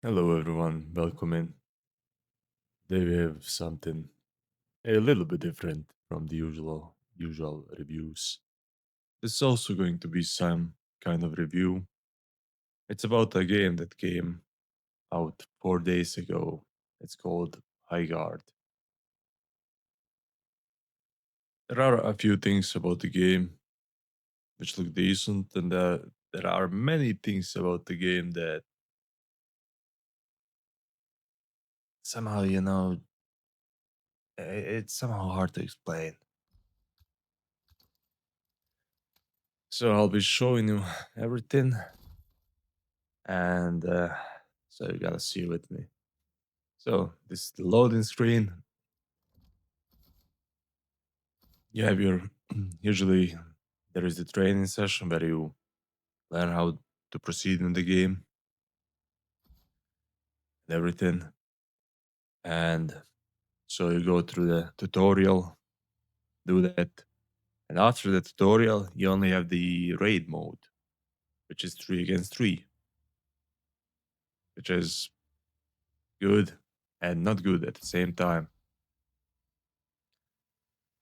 Hello everyone, welcome in. Today we have something a little bit different from the usual reviews. This is also going to be some kind of review. It's about a game that came out 4 days ago. It's called Highguard. There are a few things about the game which look decent, and there are many things about the game that somehow, it's somehow hard to explain. So I'll be showing you everything, and so you gotta see with me. So this is the loading screen. You have your usually there is the training session where you learn how to proceed in the game and everything. And so you go through the tutorial, do that. And after the tutorial, you only have the raid mode, which is 3 against 3, which is good and not good at the same time.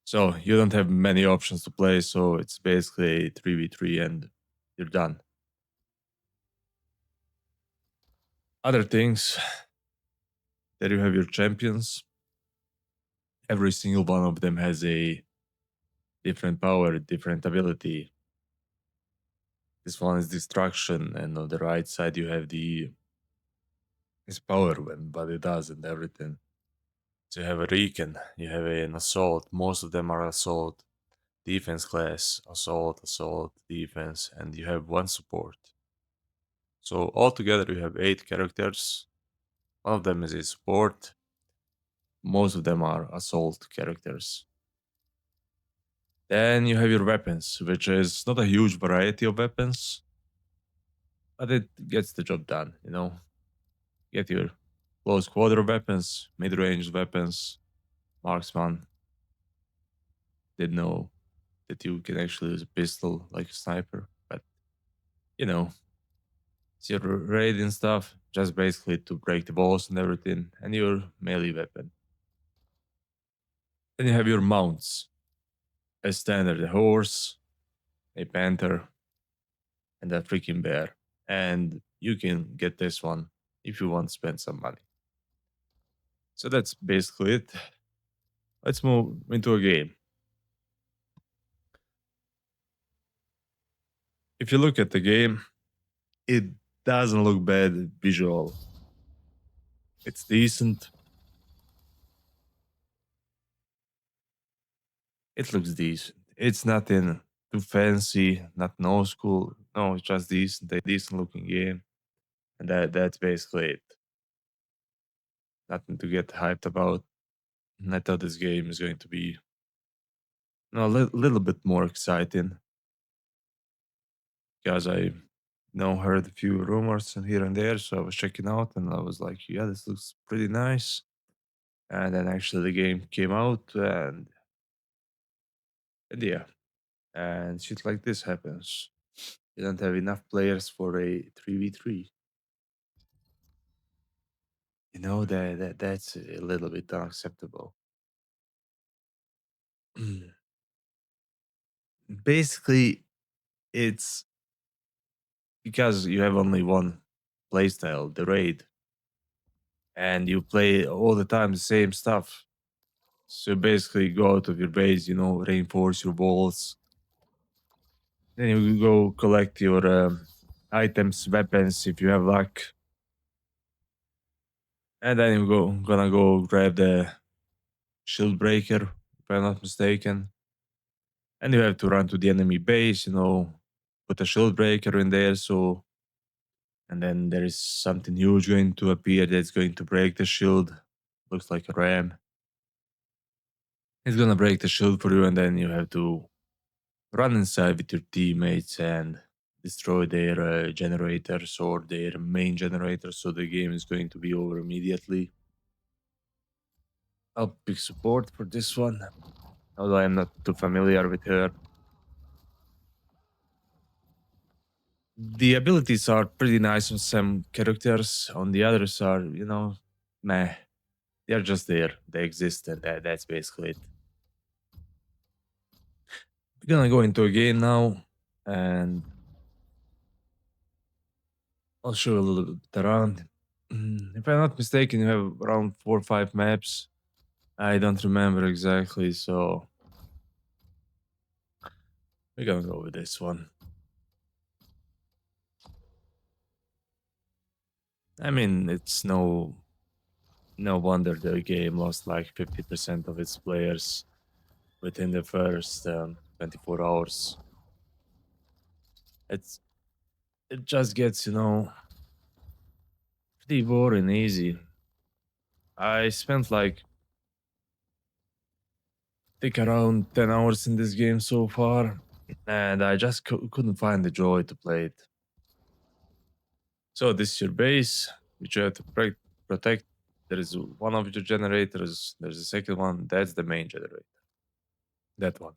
So you don't have many options to play, so it's basically a 3v3 and you're done. Other things, there you have your champions. Every single one of them has a different power, different ability. This one is destruction, and on the right side you have the his power when but it does and everything. So you have a recon, you have an assault. Most of them are assault, defense class, assault, defense, and you have one support. So altogether you have 8 characters. One of them is a support. Most of them are assault characters. Then you have your weapons, which is not a huge variety of weapons, but it gets the job done. Get your close quarter weapons, mid range weapons, marksman. Did know that you can actually use a pistol like a sniper, but you know, it's your raid and stuff, just basically to break the walls and everything, and your melee weapon. Then you have your mounts, a standard a horse, a panther, and a freaking bear. And you can get this one if you want to spend some money. So that's basically it. Let's move into a game. If you look at the game, it doesn't look bad visual. It's decent. It looks decent. It's nothing too fancy, not no school. No, it's just decent, a decent looking game. And that's basically it. Nothing to get hyped about. And I thought this game is going to be a little bit more exciting because I heard a few rumors and here and there. So I was checking out and I was like, yeah, this looks pretty nice. And then actually the game came out and yeah, and shit like this happens. You don't have enough players for a 3v3. That's a little bit unacceptable. Basically, it's because you have only one playstyle, the raid, and you play all the time the same stuff. So basically, go out of your base, reinforce your walls. Then you go collect your items, weapons if you have luck, and then you gonna go grab the shield breaker, if I'm not mistaken. And you have to run to the enemy base, put a shield breaker in there, and then there is something huge going to appear that's going to break the shield. Looks like a ram. It's gonna break the shield for you, and then you have to run inside with your teammates and destroy their generators or their main generator, so the game is going to be over immediately. I'll pick support for this one, although I'm not too familiar with her. The abilities are pretty nice on some characters. On the others are, meh. They're just there. They exist, and that's basically it. We're gonna go into a game now, and I'll show you a little bit around. If I'm not mistaken, you have around 4 or 5 maps. I don't remember exactly, so we're gonna go with this one. I mean, it's no wonder the game lost like 50% of its players within the first 24 hours. It's it just gets pretty boring easy. I spent like think around 10 hours in this game so far, and I just couldn't find the joy to play it. So this is your base, which you have to protect. There is one of your generators. There's a second one. That's the main generator. That one.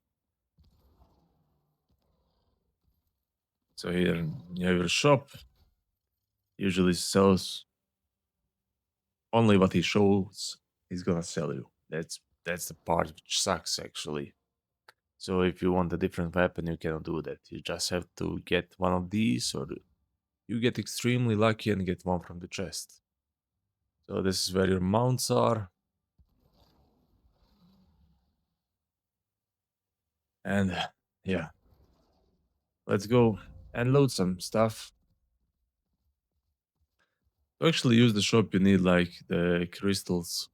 So here you have your shop. Usually sells only what he shows. He's gonna sell you. That's the part which sucks actually. So if you want a different weapon, you cannot do that. You just have to get one of these, or you get extremely lucky and get one from the chest. So this is where your mounts are. And yeah, let's go and load some stuff. To actually use the shop, you need like the crystals,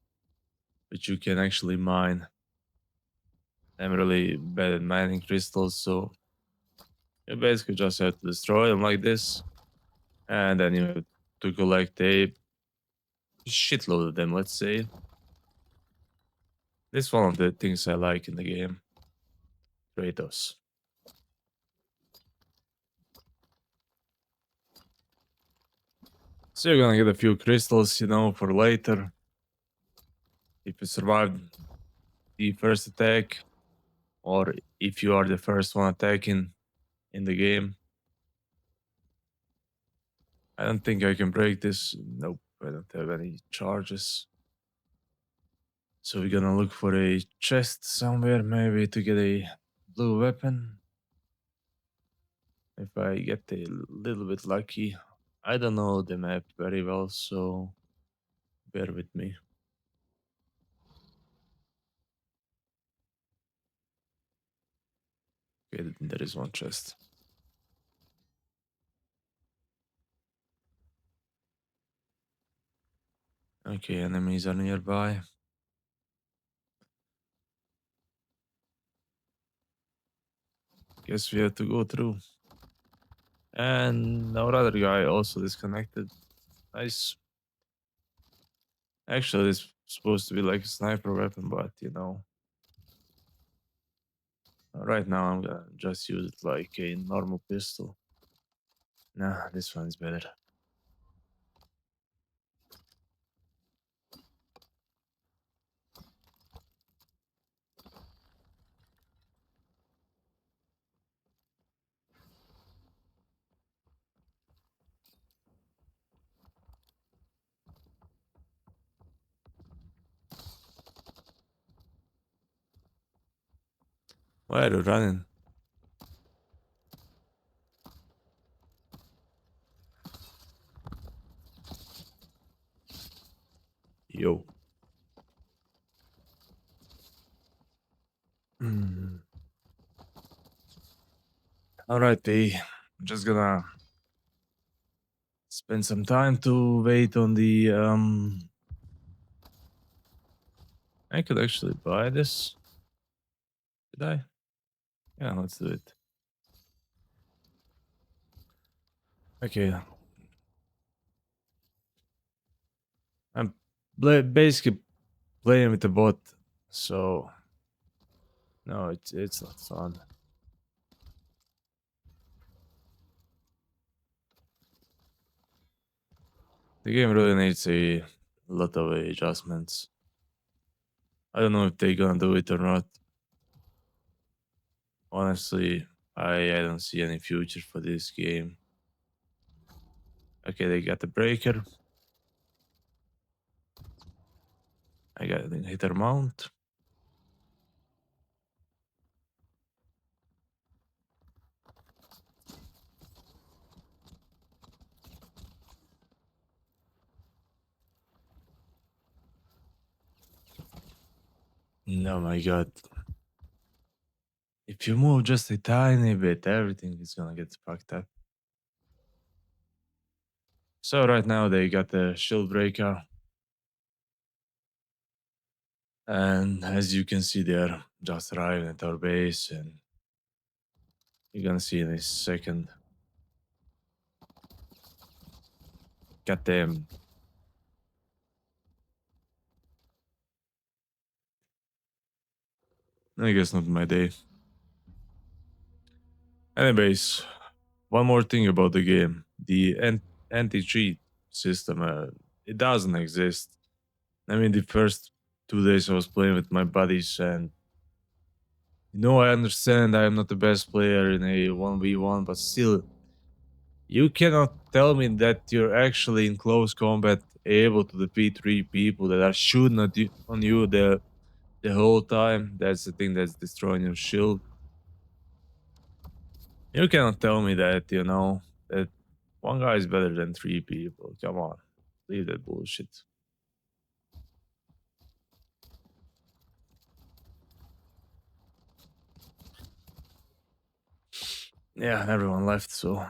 which you can actually mine. I'm really bad at mining crystals, so you basically just have to destroy them like this. And then you have to collect a shitload of them, let's say. This is one of the things I like in the game. Kratos. So you're gonna get a few crystals, for later. If you survive the first attack, or if you are the first one attacking in the game. I don't think I can break this. Nope, I don't have any charges. So we're gonna look for a chest somewhere, maybe to get a blue weapon. If I get a little bit lucky. I don't know the map very well, so bear with me. Okay, there is one chest. Okay, enemies are nearby. Guess we have to go through. And our other guy also disconnected. Nice. Actually, it's supposed to be like a sniper weapon, but right now I'm gonna just use it like a normal pistol. Nah, this one's better. Why are you running? Yo. Alright, P. I'm just gonna spend some time to wait on the I could actually buy this. Did I? Yeah, let's do it. Okay. I'm basically playing with the bot, so no, it's not fun. The game really needs a lot of adjustments. I don't know if they're gonna do it or not. Honestly, I don't see any future for this game. Okay, they got the breaker. I got the hitter mount. Oh my god. If you move just a tiny bit, everything is gonna get fucked up. So right now they got the shield breaker. And as you can see, they're just arriving at our base, and you're gonna see in a second. Got them. I guess not my day. Anyways, one more thing about the game: the anti-cheat system. It doesn't exist. I mean, the first 2 days I was playing with my buddies, and I understand I am not the best player in a 1v1, but still, you cannot tell me that you're actually in close combat able to defeat 3 people that are shooting at you, on you the whole time. That's the thing that's destroying your shield. You cannot tell me that one guy is better than 3 people. Come on, leave that bullshit. Yeah, everyone left, so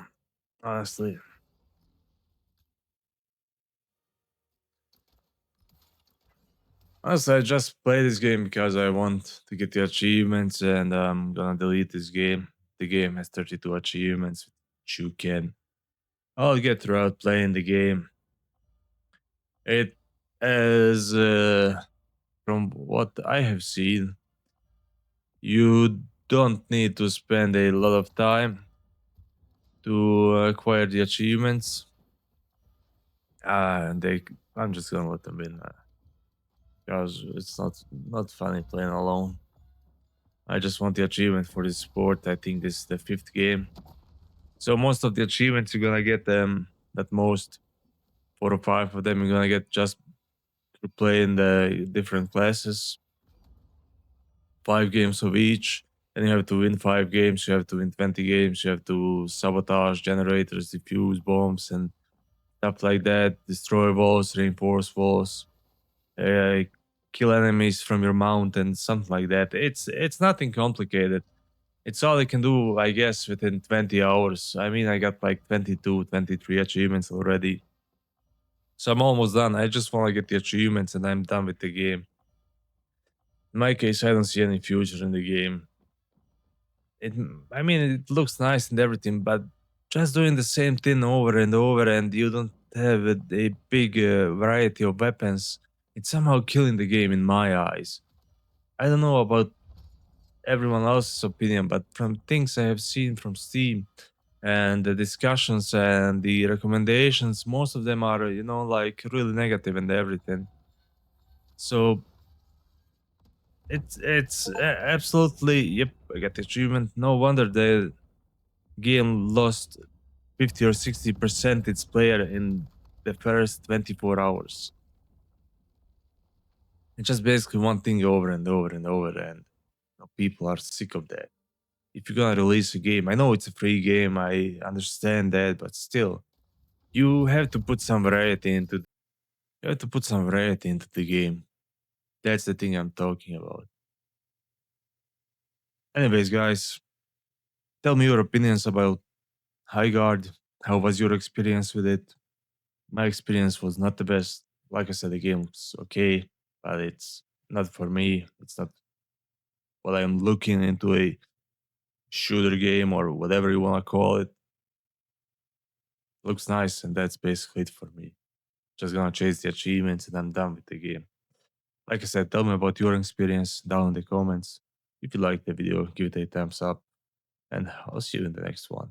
honestly. Honestly, I just play this game because I want to get the achievements, and I'm gonna delete this game. The game has 32 achievements, which you can all get throughout playing the game. It is, from what I have seen, you don't need to spend a lot of time to acquire the achievements. And I'm just gonna let them in because it's not funny playing alone. I just want the achievement for this sport. I think this is the fifth game. So most of the achievements you're gonna get them at most 4 or 5 of them you're gonna get just to play in the different classes. 5 games of each. Then you have to win 5 games, you have to win 20 games, you have to sabotage generators, defuse bombs and stuff like that, destroy walls, reinforce walls, uh, kill enemies from your mountain, something like that. It's nothing complicated. It's all you can do, I guess, within 20 hours. I mean, I got like 22, 23 achievements already. So I'm almost done. I just want to get the achievements and I'm done with the game. In my case, I don't see any future in the game. I mean, it looks nice and everything, but just doing the same thing over and over, and you don't have a big variety of weapons, it's somehow killing the game in my eyes. I don't know about everyone else's opinion, but from things I have seen from Steam and the discussions and the recommendations, most of them are, like really negative and everything. So absolutely, yep, I got the achievement. No wonder the game lost 50 or 60% its player in the first 24 hours. It's just basically one thing over and over and over, and people are sick of that. If you're gonna release a game, I know it's a free game, I understand that, but still, you have to put some variety into the game. That's the thing I'm talking about. Anyways, guys, tell me your opinions about Highguard. How was your experience with it? My experience was not the best. Like I said, the game was okay, but it's not for me. It's not what I'm looking into a shooter game or whatever you want to call it. Looks nice, and that's basically it for me. Just gonna chase the achievements and I'm done with the game. Like I said, tell me about your experience down in the comments. If you liked the video, give it a thumbs up, and I'll see you in the next one.